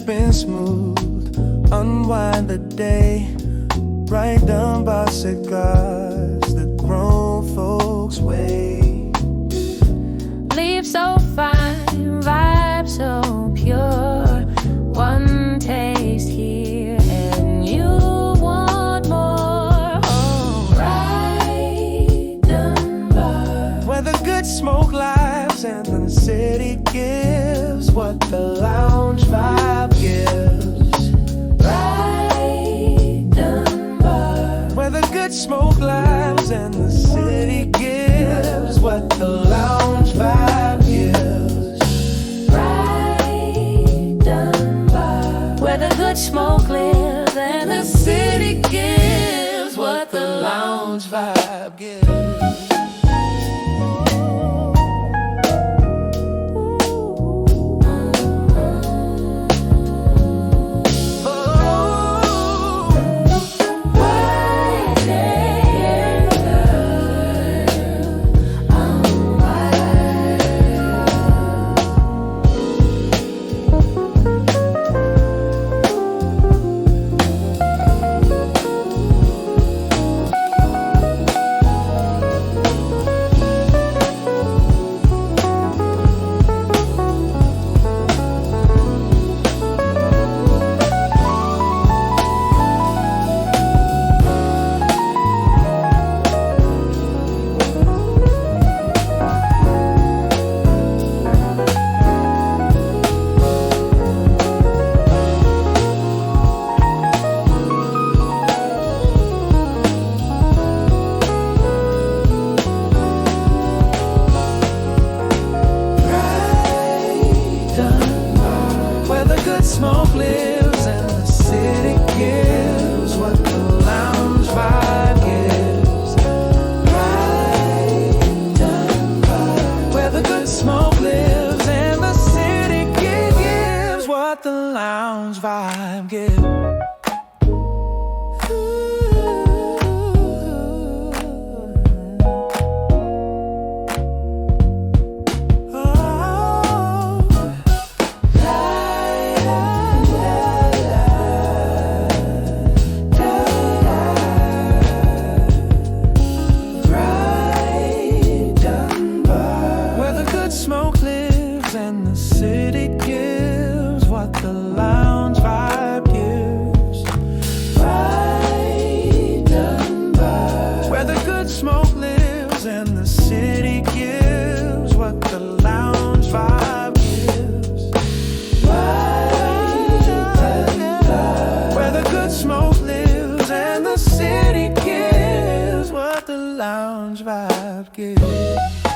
spin smooth, unwind the day. Wright, Dunbar cigars, the grown folks way. Leave so fine, vibe so pure. One taste here and you want more. Oh, Wright, Dunbar, where the good smoke lives and the city gives what the lounge vibe gives. Wright, Dunbar, where the good smoke lives and the city gives what the lounge vibe gives. Wright, Dunbar, where the good smoke lives and the city gives what the lounge vibe gives. Smoke lives and the city gives what the lounge vibe gives. Right, Dunbar, where the good smoke lives and the city gives what the lounge vibe gives. Smoke lives and the city gives what the lounge vibe gives. Right, Dunbar, where the good smoke lives and the city gives what the lounge vibe gives. Right, Dunbar, where the good smoke lives and the city gives what the lounge vibe gives.